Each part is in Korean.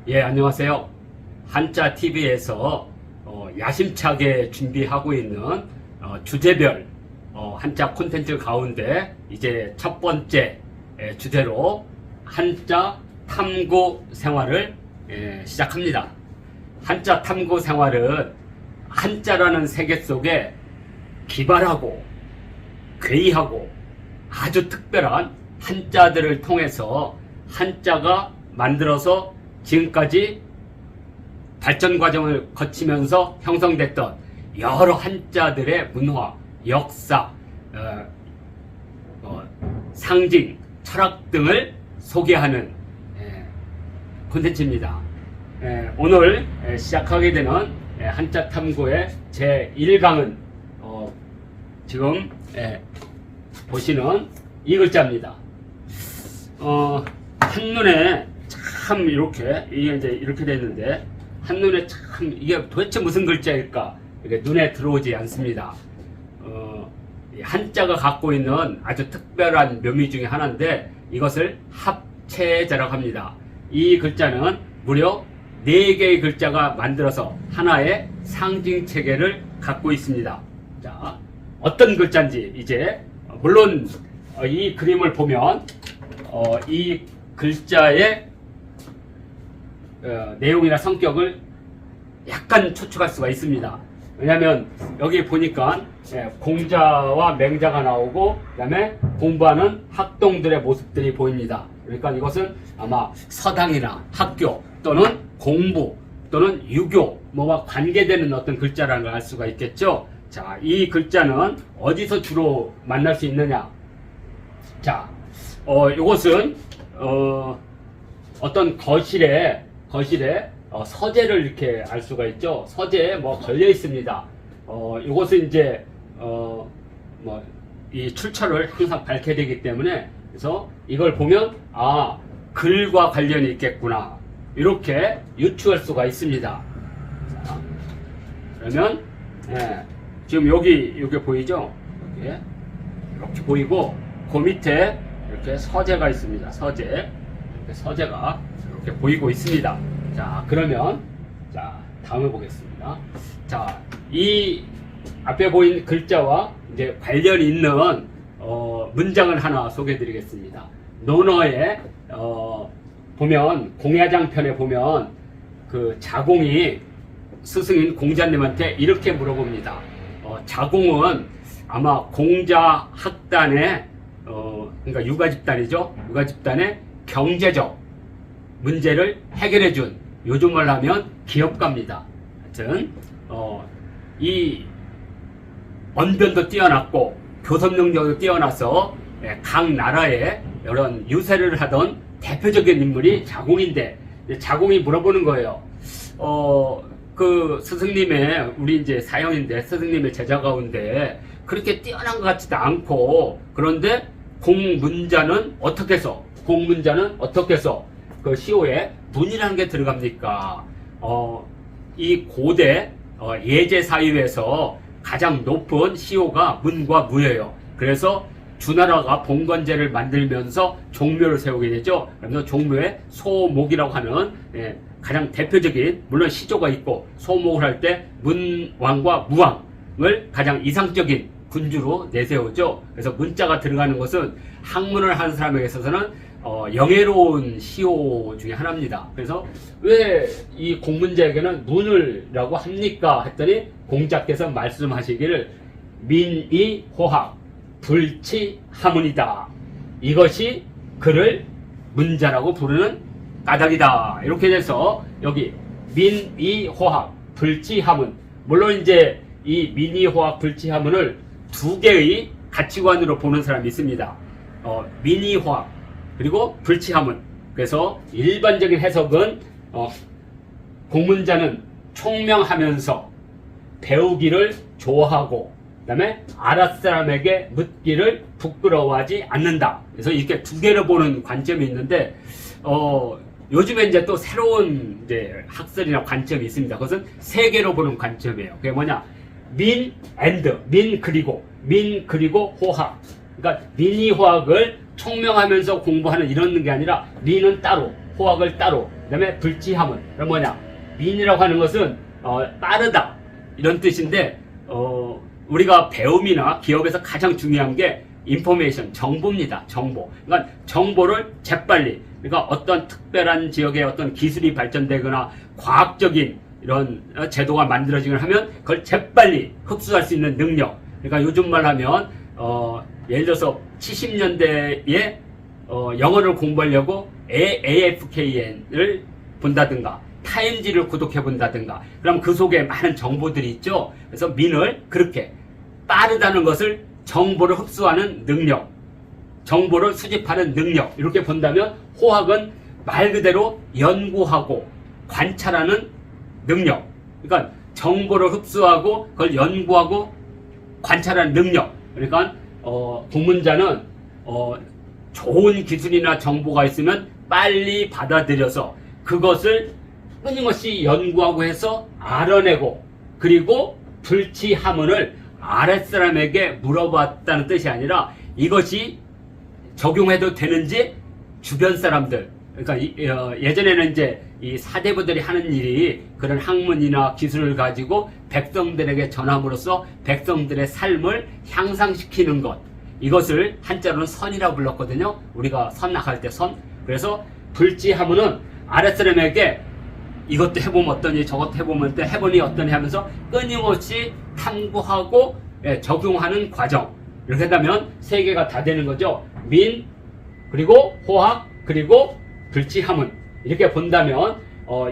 예, 안녕하세요. 한자 TV에서 야심차게 준비하고 있는 주제별 한자 콘텐츠 가운데 이제 첫 번째 주제로 한자 탐구 생활을 시작합니다. 한자 탐구 생활은 한자라는 세계 속에 기발하고 괴이하고 아주 특별한 한자들을 통해서 한자가 만들어서 지금까지 발전 과정을 거치면서 형성됐던 여러 한자들의 문화, 역사, 상징, 철학 등을 소개하는 콘텐츠입니다. 오늘 시작하게 되는 한자 탐구의 제1강은 지금 보시는 이 글자입니다. 한눈에 참 이게 이제 이렇게 됐는데 한눈에 참 이게 도대체 무슨 글자일까 이게 눈에 들어오지 않습니다. 한자가 갖고 있는 아주 특별한 묘미 중에 하나인데 이것을 합체자라고 합니다. 이 글자는 무려 4개의 글자가 만들어서 하나의 상징 체계를 갖고 있습니다. 자, 어떤 글자인지 이제 물론 이 그림을 보면 이 글자의 내용이나 성격을 약간 추측할 수가 있습니다. 왜냐하면 여기 보니까 공자와 맹자가 나오고 그 다음에 공부하는 학동들의 모습들이 보입니다. 그러니까 이것은 아마 서당이나 학교 또는 공부 또는 유교 뭐와 관계되는 어떤 글자라는 걸 알 수가 있겠죠. 자, 이 글자는 어디서 주로 만날 수 있느냐? 자, 이것은 어떤 거실에 서재를 이렇게 알 수가 있죠. 서재에 뭐 걸려 있습니다. 이것은 이제 이 출처를 항상 밝혀야 되기 때문에 그래서 이걸 보면 글과 관련이 있겠구나 이렇게 유추할 수가 있습니다. 자, 그러면 지금 여기 보이죠? 이렇게 보이고 그 밑에 이렇게 서재가 있습니다. 서재가 이렇게 보이고 있습니다. 자, 그러면 다음을 보겠습니다. 자, 이 앞에 보인 글자와 이제 관련이 있는 문장을 하나 소개해 드리겠습니다. 논어에 보면 공야장편에 보면 그 자공이 스승인 공자님한테 이렇게 물어봅니다. 자공은 아마 공자 학단의 그러니까 육아집단이죠. 육아집단의 경제적 문제를 해결해준 요즘 말로 하면 기업가입니다. 하여튼 이 언변도 뛰어났고 교섭 능력도 뛰어나서 각 나라에 이런 유세를 하던 대표적인 인물이 자공인데 자공이 물어보는 거예요. 그 스승님의 우리 이제 사형인데 스승님의 제자 가운데 그렇게 뛰어난 것 같지도 않고 그런데 공문자는 어떻게 해서 그 시호에 문이라는 게 들어갑니까? 이 고대 예제 사유에서 가장 높은 시호가 문과 무예요. 그래서 주나라가 봉건제를 만들면서 종묘를 세우게 되죠. 그래서 종묘에 소목이라고 하는 가장 대표적인 물론 시조가 있고 소목을 할 때 문왕과 무왕을 가장 이상적인 군주로 내세우죠. 그래서 문자가 들어가는 것은 학문을 하는 사람에게 있어서는 영예로운 시호 중에 하나입니다. 그래서 왜 이 공문자에게는 문을라고 합니까? 했더니 공자께서 말씀하시기를 민이호학 불치하문이다. 이것이 그를 문자라고 부르는 까닭이다. 이렇게 돼서 여기 민이호학 불치하문 물론 이제 이 민이호학 불치하문을 2개의 가치관으로 보는 사람이 있습니다. 민이호학 그리고 불치하문. 그래서 일반적인 해석은 공문자는 총명하면서 배우기를 좋아하고 그 다음에 아랫사람에게 묻기를 부끄러워하지 않는다. 그래서 이렇게 2개로 보는 관점이 있는데 요즘에 이제 또 새로운 이제 학설이나 관점이 있습니다. 그것은 3개로 보는 관점이에요. 그게 뭐냐? 민 그리고 호학. 그러니까 민이호학을 총명하면서 공부하는 이런 게 아니라 민은 따로 호학을 따로. 그다음에 불치함은 그럼 뭐냐? 민이라고 하는 것은 빠르다 이런 뜻인데 우리가 배움이나 기업에서 가장 중요한 게 인포메이션, 정보입니다. 정보. 그러니까 정보를 재빨리, 그러니까 어떤 특별한 지역에 어떤 기술이 발전되거나 과학적인 이런 제도가 만들어지거나 하면 그걸 재빨리 흡수할 수 있는 능력. 그러니까 요즘 말 하면 예를 들어서 70년대에 영어를 공부하려고 AFKN을 본다든가 타임지를 구독해 본다든가 그럼 그 속에 많은 정보들이 있죠. 그래서 민을 그렇게 빠르다는 것을 정보를 흡수하는 능력, 정보를 수집하는 능력 이렇게 본다면 호학은 말 그대로 연구하고 관찰하는 능력. 그러니까 정보를 흡수하고 그걸 연구하고 관찰하는 능력. 그러니까 동문자는 좋은 기술이나 정보가 있으면 빨리 받아들여서 그것을 끊임없이 연구하고 해서 알아내고 그리고 불치하문을 아랫사람에게 물어봤다는 뜻이 아니라 이것이 적용해도 되는지 주변 사람들, 그러니까 예전에는 이제 이 사대부들이 하는 일이 그런 학문이나 기술을 가지고 백성들에게 전함으로써 백성들의 삶을 향상시키는 것, 이것을 한자로는 선이라고 불렀거든요. 우리가 선악할 때 선. 그래서 불치하문은 아랫사람에게 이것도 해보면 어떠니 저것도 해보면 또 해보니 어떠니 하면서 끊임없이 탐구하고 적용하는 과정. 이렇게 하면 세 개가 다 되는 거죠. 민, 그리고 호학, 그리고 불치하문. 이렇게 본다면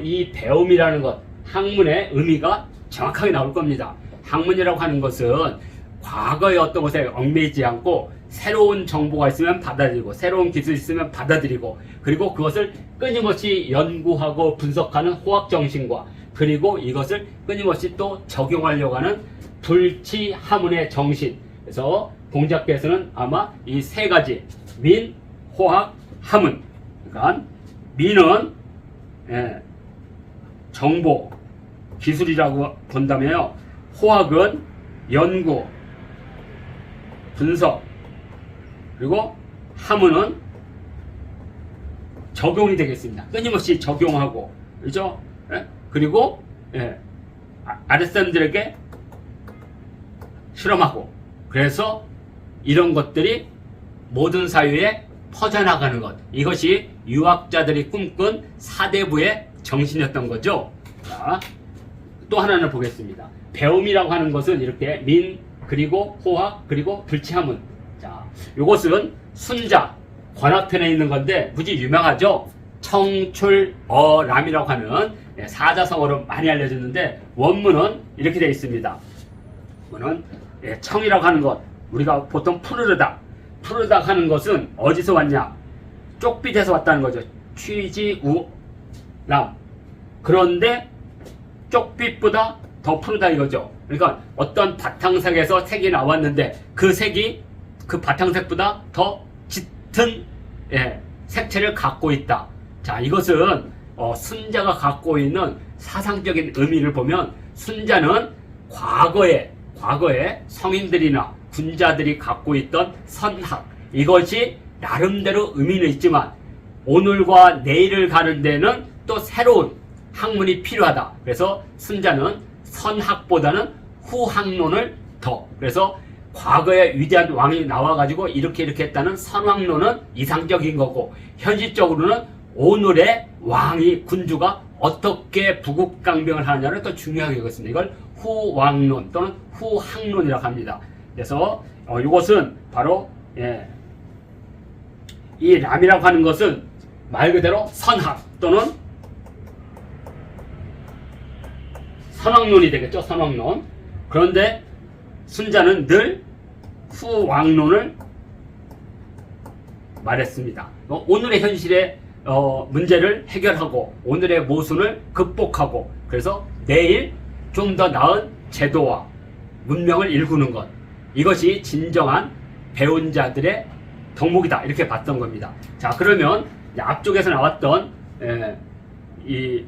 이 배움이라는 것, 학문의 의미가 정확하게 나올 겁니다. 학문이라고 하는 것은 과거의 어떤 것에 얽매이지 않고 새로운 정보가 있으면 받아들이고 새로운 기술이 있으면 받아들이고 그리고 그것을 끊임없이 연구하고 분석하는 호학정신과 그리고 이것을 끊임없이 또 적용하려고 하는 불치하문의 정신. 그래서 공자께서는 아마 이 세 가지 민, 호학, 하문. 그러니까 민은 정보, 기술이라고 본다면요. 호학은 연구, 분석, 그리고 하문은 적용이 되겠습니다. 끊임없이 적용하고, 그죠? 그리고 아랫사람들에게 실험하고, 그래서 이런 것들이 모든 사회에 퍼져나가는 것. 이것이 유학자들이 꿈꾼 사대부의 정신이었던 거죠. 자, 또 하나는 보겠습니다. 배움이라고 하는 것은 이렇게 민, 그리고 호학, 그리고 불치하문. 자, 요것은 순자, 관악편에 있는 건데 무지 유명하죠. 청출어람이라고 하는 사자성어로 많이 알려졌는데 원문은 이렇게 되어 있습니다. 원문은 청이라고 하는 것, 우리가 보통 푸르르다. 푸르르다 하는 것은 어디서 왔냐? 쪽빛에서 왔다는 거죠. 취지우람. 그런데 쪽빛보다 더 푸르다 이거죠. 그러니까 어떤 바탕색에서 색이 나왔는데 그 색이 그 바탕색보다 더 짙은 색채를 갖고 있다. 자, 이것은 순자가 갖고 있는 사상적인 의미를 보면 순자는 과거에 성인들이나 군자들이 갖고 있던 선학, 이것이 나름대로 의미는 있지만 오늘과 내일을 가는 데는 또 새로운 학문이 필요하다. 그래서 순자는 선학보다는 후학론을 더, 그래서 과거에 위대한 왕이 나와가지고 이렇게 했다는 선왕론은 이상적인 거고 현실적으로는 오늘의 왕이 군주가 어떻게 부국강병을 하느냐를 더 중요하게 여겼습니다. 이걸 후왕론 또는 후학론이라고 합니다. 그래서 이것은 바로 이 람이라고 하는 것은 말 그대로 선학 또는 선왕론이 되겠죠. 선왕론. 그런데 순자는 늘 후왕론을 말했습니다. 오늘의 현실의 문제를 해결하고 오늘의 모순을 극복하고 그래서 내일 좀 더 나은 제도와 문명을 일구는 것, 이것이 진정한 배운 자들의 덕목이다 이렇게 봤던 겁니다. 자, 그러면 앞쪽에서 나왔던 이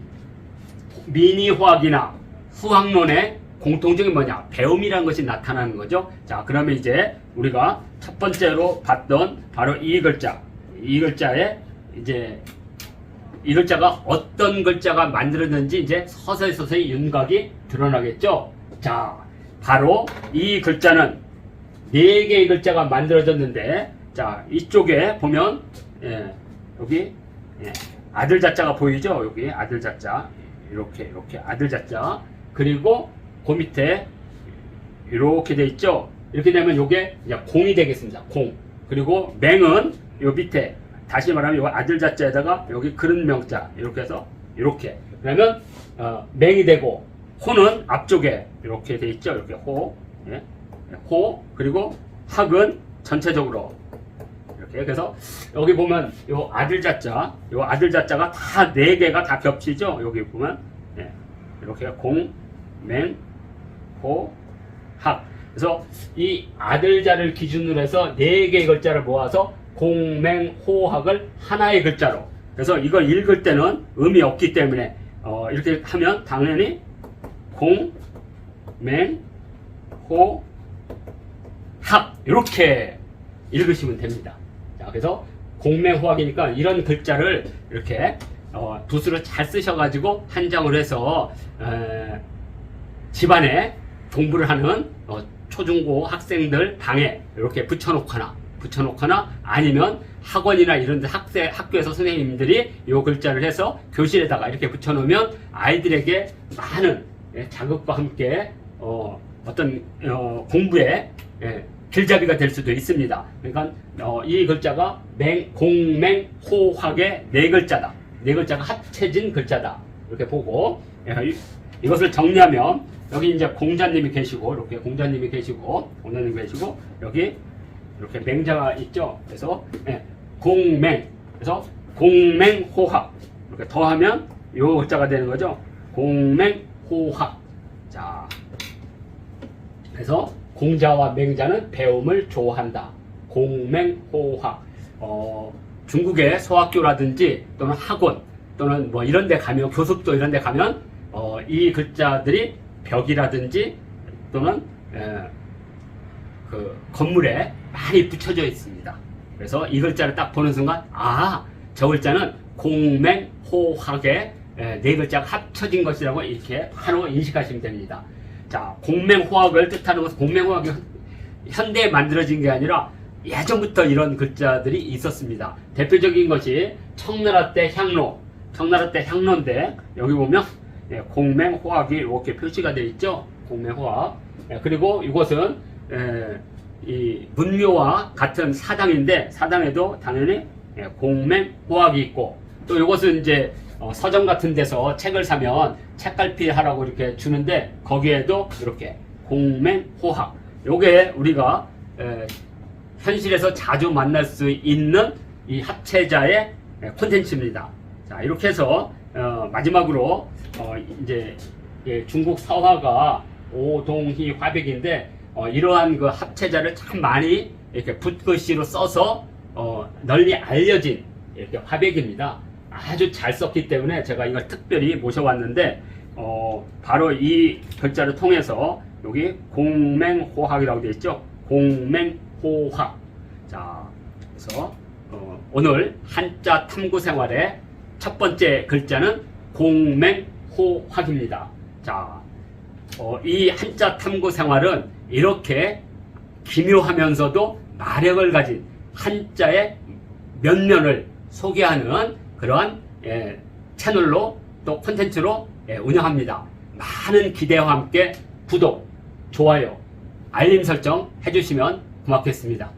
민의호학이나 후학론의 공통점이 뭐냐? 배움이라는 것이 나타나는 거죠. 자, 그러면 이제 우리가 첫 번째로 봤던 바로 이 글자, 이 글자에 이제 이 글자가 어떤 글자가 만들어졌는지 이제 서서히 윤곽이 드러나겠죠. 자, 바로 이 글자는 4개의 글자가 만들어졌는데, 자, 이쪽에 보면 여기 아들 자자가 보이죠? 여기 아들 자자, 이렇게 아들 자자, 그리고 그 밑에 이렇게 돼 있죠. 이렇게 되면 요게 이제 공이 되겠습니다. 공. 그리고 맹은 요 밑에, 다시 말하면 요 아들 자자에다가 여기 그릇 명자 이렇게 해서 이렇게, 그러면 맹이 되고, 호는 앞쪽에 이렇게 돼 있죠. 이렇게 호, 호. 그리고 학은 전체적으로 이렇게. 그래서 여기 보면 요 아들 자자, 요 아들 자자가 다 4개가 다 겹치죠. 여기 보면 이렇게 공, 맹, 호, 학. 그래서 이 아들자를 기준으로 해서 4개의 글자를 모아서 공맹호학을 하나의 글자로, 그래서 이걸 읽을 때는 음이 없기 때문에 이렇게 하면 당연히 공맹호학 이렇게 읽으시면 됩니다. 자, 그래서 공맹호학이니까 이런 글자를 이렇게 붓으로 잘 쓰셔가지고 한 장을 해서 집안에 공부를 하는 초중고 학생들 방에 이렇게 붙여놓거나 아니면 학원이나 이런 데 학교에서 선생님들이 이 글자를 해서 교실에다가 이렇게 붙여놓으면 아이들에게 많은 자극과 함께 어떤 공부에 길잡이가 될 수도 있습니다. 그러니까 이 글자가 공맹호학의 4글자다. 4글자가 합쳐진 글자다. 이렇게 보고 이것을 정리하면, 여기 이제 공자님이 계시고, 이렇게 공자님이 계시고, 공자님이 계시고, 여기 이렇게 맹자가 있죠. 그래서 공맹, 그래서 공맹호학 이렇게 더하면 요 글자가 되는 거죠. 공맹호학. 자, 그래서 공자와 맹자는 배움을 좋아한다. 공맹호학. 중국의 소학교라든지 또는 학원 또는 뭐 이런 데 가면, 교습도 이런 데 가면 이 글자들이 벽이라든지 또는 그 건물에 많이 붙여져 있습니다. 그래서 이 글자를 딱 보는 순간, 아, 저 글자는 공맹호학의 4글자가 합쳐진 것이라고 이렇게 바로 인식하시면 됩니다. 자, 공맹호학을 뜻하는 것은, 공맹호학이 현대에 만들어진 게 아니라 예전부터 이런 글자들이 있었습니다. 대표적인 것이 청나라 때 향로인데, 여기 보면 공맹호학이 이렇게 표시가 되어 있죠. 공맹호학. 그리고 이것은 이 문묘와 같은 사당인데, 사당에도 당연히 공맹호학이 있고, 또 이것은 이제 서점 같은 데서 책을 사면 책갈피 하라고 이렇게 주는데, 거기에도 이렇게 공맹호학, 요게 우리가 현실에서 자주 만날 수 있는 이 합체자의 콘텐츠입니다. 자, 이렇게 해서 마지막으로 이제 중국 서화가 오동희 화백인데, 이러한 그 합체자를 참 많이 이렇게 붓글씨로 써서 널리 알려진 이렇게 화백입니다. 아주 잘 썼기 때문에 제가 이걸 특별히 모셔왔는데, 바로 이 글자를 통해서 여기 공맹호학이라고 되어 있죠. 공맹호학. 자, 그래서 오늘 한자 탐구 생활의 첫 번째 글자는 공맹호학입니다. 자, 이 한자 탐구 생활은 이렇게 기묘하면서도 마력을 가진 한자의 면면을 소개하는 그러한 채널로, 또 콘텐츠로 운영합니다. 많은 기대와 함께 구독, 좋아요, 알림 설정 해주시면 고맙겠습니다.